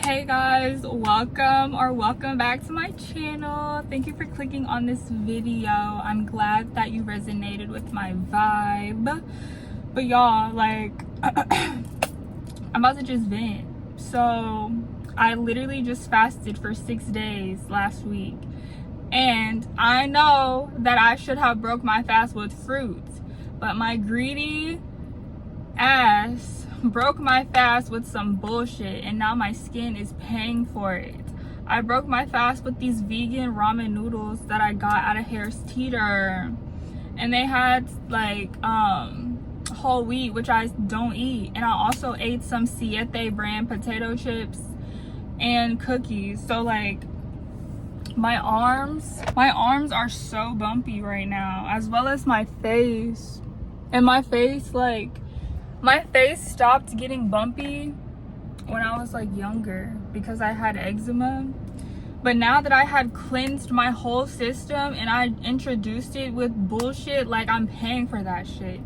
Hey guys, welcome back to my channel. Thank you for clicking on this video. I'm glad that you resonated with my vibe. But y'all, like I'm about to just vent. So I literally just fasted for 6 days last week, and I know that I should have broke my fast with fruits, but my greedy ass broke my fast with some bullshit, and now my skin is paying for it. I broke my fast with these vegan ramen noodles that I got at a Harris Teeter, and they had like whole wheat, which I don't eat, and I also ate some Siete brand potato chips and cookies. So like my arms are so bumpy right now, as well as my face. And my face, like my face stopped getting bumpy when I was like younger because I had eczema. But now that I had cleansed my whole system and I introduced it with bullshit, like I'm paying for that shit.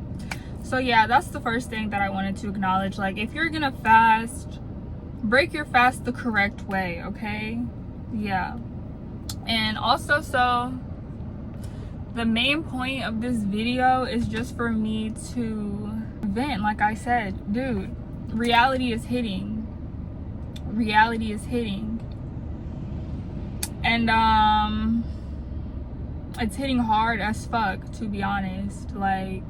So yeah, that's the first thing that I wanted to acknowledge. Like, if you're gonna fast, break your fast the correct way, okay? Yeah. And also, so the main point of this video is just for me to vent. Like I said, dude, reality is hitting. And it's hitting hard as fuck, to be honest. Like,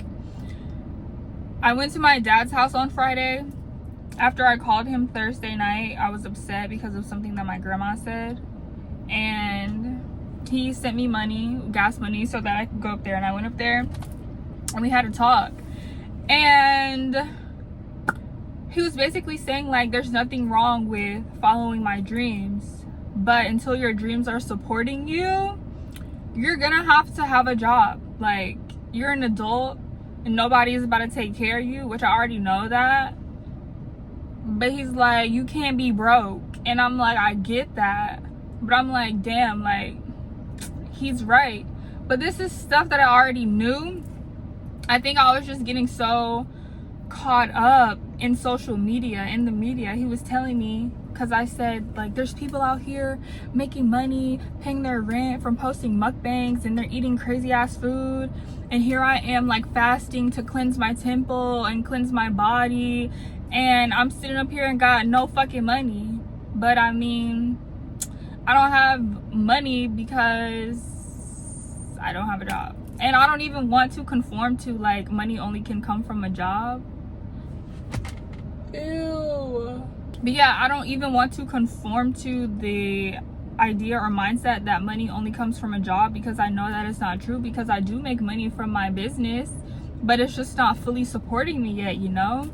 I went to my dad's house on Friday. After I called him Thursday night, I was upset because of something that my grandma said, and he sent me money, gas money, so that I could go up there. And I went up there and we had a talk, and he was basically saying like there's nothing wrong with following my dreams, but until your dreams are supporting you, you're gonna have a job. Like, you're an adult and nobody is about to take care of you, which I already know that. But he's like, you can't be broke. And I'm like, I get that, but I'm like, damn, like he's right. But this is stuff that I already knew. I think I was just getting so caught up in social media, in the media. He was telling me, because I said like there's people out here making money, paying their rent from posting mukbangs, and they're eating crazy ass food, and here I am like fasting to cleanse my temple and cleanse my body, and I'm sitting up here and got no fucking money. But I mean, I don't have money because I don't have a job, and I don't even want to conform to like money only can come from a job. Ew. But yeah, I don't even want to conform to the idea or mindset that money only comes from a job, because I know that it's not true, because I do make money from my business, but it's just not fully supporting me yet, you know?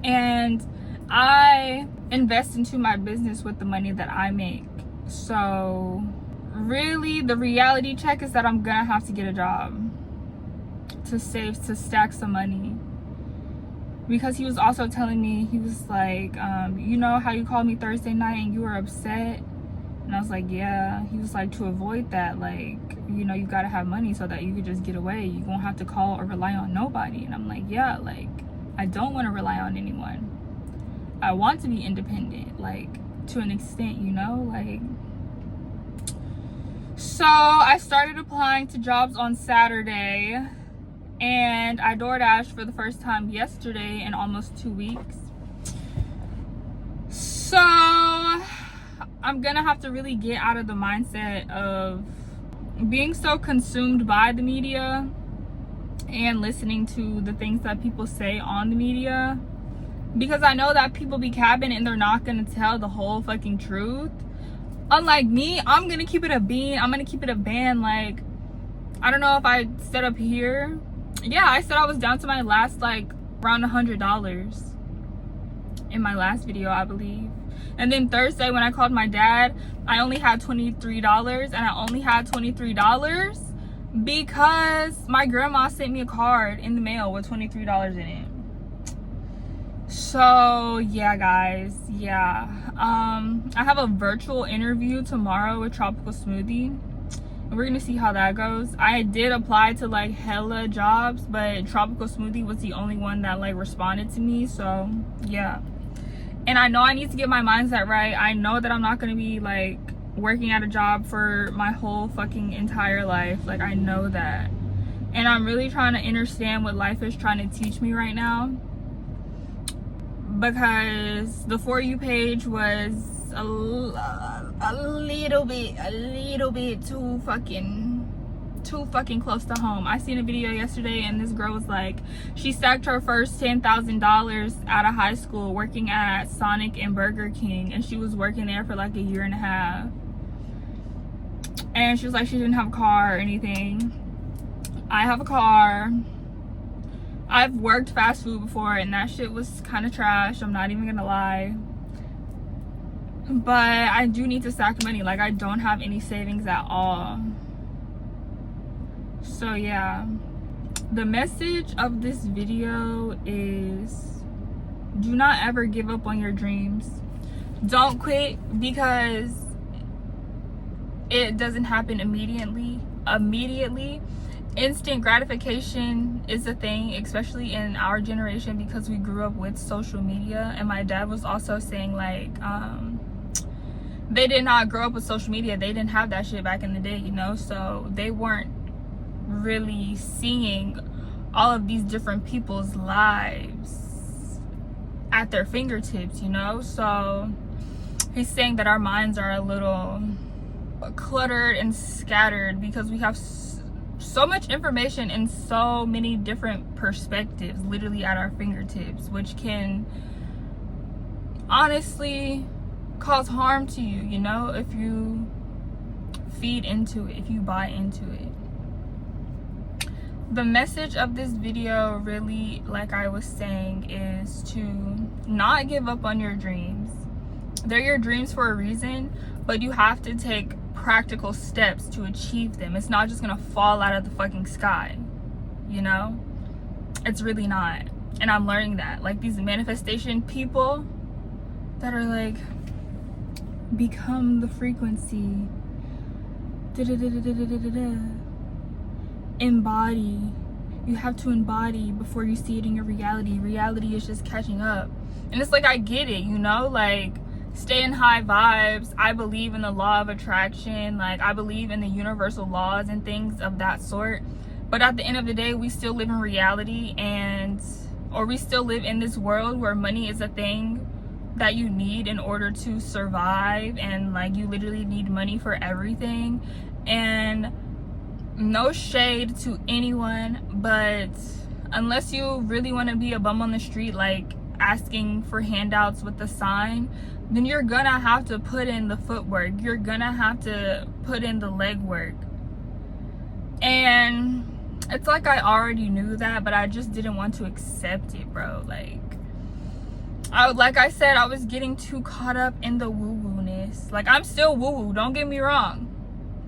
And I invest into my business with the money that I make. So really the reality check is that I'm gonna have to get a job to save, to stack some money. Because he was also telling me, he was like, you know how you called me Thursday night and you were upset? And I was like, yeah. He was like, to avoid that, like, you know, you gotta have money so that you could just get away. You won't have to call or rely on nobody. And I'm like, yeah, like, I don't want to rely on anyone. I want to be independent, like, to an extent, you know, like. So I started applying to jobs on Saturday, and I DoorDashed for the first time yesterday in almost 2 weeks. So I'm gonna have to really get out of the mindset of being so consumed by the media and listening to the things that people say on the media, because I know that people be capping and they're not gonna tell the whole fucking truth. Unlike me, I'm gonna keep it a bean. I'm gonna keep it a band. Like, I don't know if I said up here, yeah, I said I was down to my last like around $100 in my last video, I believe. And then Thursday when I called my dad, I only had $23, and I only had $23 because my grandma sent me a card in the mail with $23 in it. So yeah, guys, yeah. I have a virtual interview tomorrow with Tropical Smoothie, and we're gonna see how that goes. I did apply to like hella jobs, but Tropical Smoothie was the only one that like responded to me. So yeah. And I know I need to get my mindset right. I know that I'm not going to be like working at a job for my whole fucking entire life. Like, I know that. And I'm really trying to understand what life is trying to teach me right now, because the For You page was a little bit too fucking close to home. I seen a video yesterday and this girl was like, she stacked her first $10,000 out of high school working at Sonic and Burger King, and she was working there for like a year and a half. And she was like, she didn't have a car or anything. I have a car. I've worked fast food before and that shit was kind of trash. I'm not even gonna lie. But I do need to stack money. Like, I don't have any savings at all. So yeah, the message of this video is, do not ever give up on your dreams. Don't quit, because it doesn't happen immediately. Instant gratification is a thing, especially in our generation, because we grew up with social media. And my dad was also saying like, they did not grow up with social media. They didn't have that shit back in the day, you know, so they weren't really seeing all of these different people's lives at their fingertips, you know. So he's saying that our minds are a little cluttered and scattered because we have so much information and so many different perspectives literally at our fingertips, which can honestly cause harm to you, you know, if you feed into it, if you buy into it. The message of this video really, like I was saying, is to not give up on your dreams. They're your dreams for a reason, but you have to take practical steps to achieve them. It's not just gonna fall out of the fucking sky, you know? It's really not. And I'm learning that. Like, these manifestation people that are like, become the frequency, embody. You have to embody before you see it in your reality. Reality is just catching up. And it's like, I get it, you know, like, stay in high vibes. I believe in the law of attraction. Like, I believe in the universal laws and things of that sort. But at the end of the day, we still live in reality, or we still live in this world where money is a thing that you need in order to survive, and like, you literally need money for everything. And no shade to anyone, but unless you really want to be a bum on the street, like asking for handouts with a sign, then you're gonna have to put in the footwork. You're gonna have to put in the legwork. And it's like, I already knew that, but I just didn't want to accept it, bro. Like I said, I was getting too caught up in the woo-woo-ness. Like, I'm still woo-woo, don't get me wrong.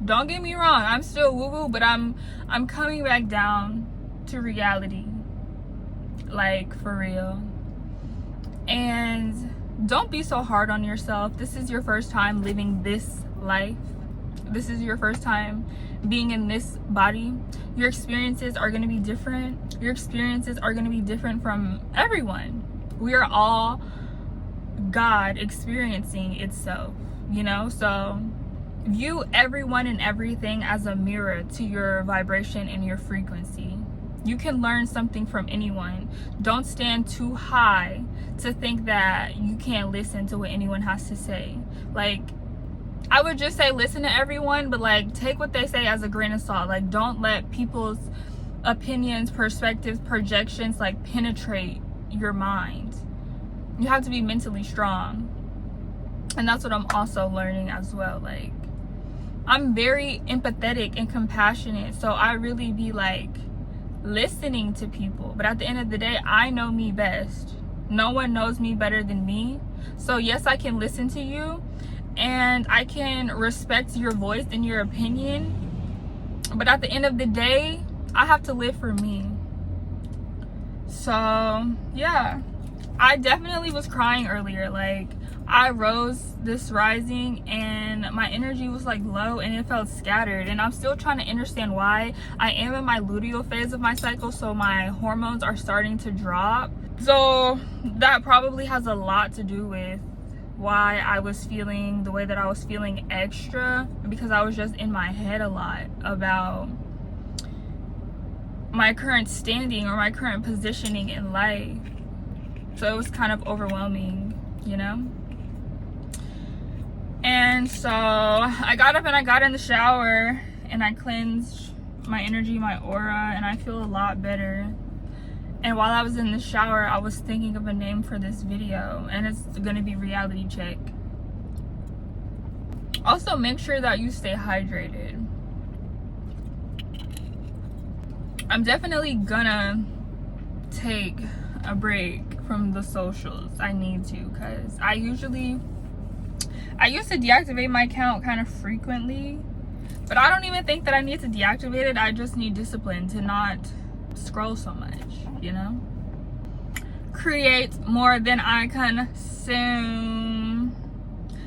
Don't get me wrong, I'm still woo-woo, but I'm coming back down to reality. Like, for real. And don't be so hard on yourself. This is your first time living this life. This is your first time being in this body. Your experiences are going to be different. Your experiences are going to be different from everyone. We are all God experiencing itself, you know? So view everyone and everything as a mirror to your vibration and your frequency. You can learn something from anyone. Don't stand too high to think that you can't listen to what anyone has to say. Like, I would just say listen to everyone, but like, take what they say as a grain of salt. Like, don't let people's opinions, perspectives, projections like penetrate your mind. You have to be mentally strong. And that's what I'm also learning as well. Like, I'm very empathetic and compassionate, so I really be like listening to people. But at the end of the day, I know me best. No one knows me better than me. So yes, I can listen to you and I can respect your voice and your opinion, but at the end of the day, I have to live for me. So yeah, I definitely was crying earlier. Like, I rose this rising and my energy was like low and it felt scattered, and I'm still trying to understand why. I am in my luteal phase of my cycle, so my hormones are starting to drop. So that probably has a lot to do with why I was feeling the way that I was feeling extra, because I was just in my head a lot about my current standing or my current positioning in life. So it was kind of overwhelming, you know? And so I got up and I got in the shower and I cleansed my energy, my aura, and I feel a lot better. And while I was in the shower, I was thinking of a name for this video, and it's gonna be Reality Check. Also, make sure that you stay hydrated. I'm definitely gonna take a break from the socials. I need to, because I used to deactivate my account kind of frequently, but I don't even think that I need to deactivate it. I just need discipline to not scroll so much, you know? Create more than I consume,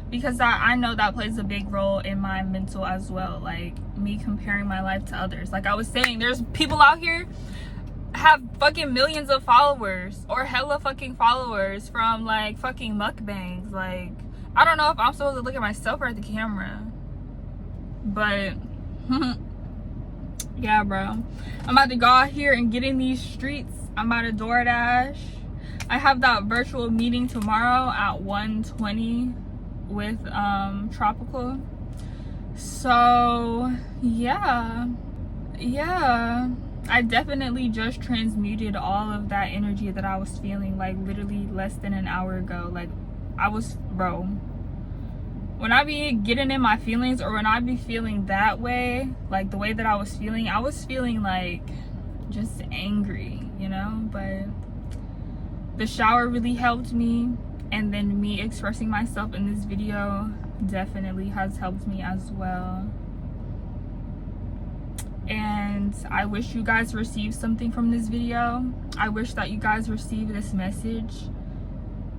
because I know that plays a big role in my mental as well. Like, me comparing my life to others. Like I was saying, there's people out here have fucking millions of followers, or hella fucking followers, from like fucking mukbangs. Like, I don't know if I'm supposed to look at myself or at the camera, but yeah, bro. I'm about to go out here and get in these streets. I'm about to DoorDash. I have that virtual meeting tomorrow at 1:20 with Tropical. So yeah, I definitely just transmuted all of that energy that I was feeling like literally less than an hour ago. Like, I was, bro, when I be getting in my feelings, or when I be feeling that way, like the way that I was feeling like just angry, you know? But the shower really helped me, and then me expressing myself in this video definitely has helped me as well. And I wish you guys received something from this video. I wish that you guys received this message.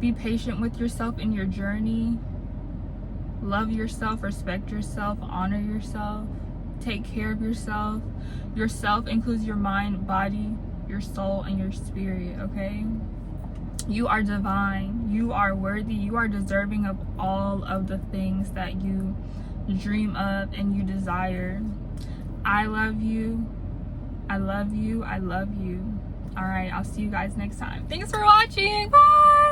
Be patient with yourself in your journey. Love yourself, respect yourself, honor yourself, take care of yourself. Yourself includes your mind, body, your soul, and your spirit, okay? You are divine, you are worthy, you are deserving of all of the things that you dream of and you desire. I love you. I love you. I love you. All right, I'll see you guys next time. Thanks for watching. Bye.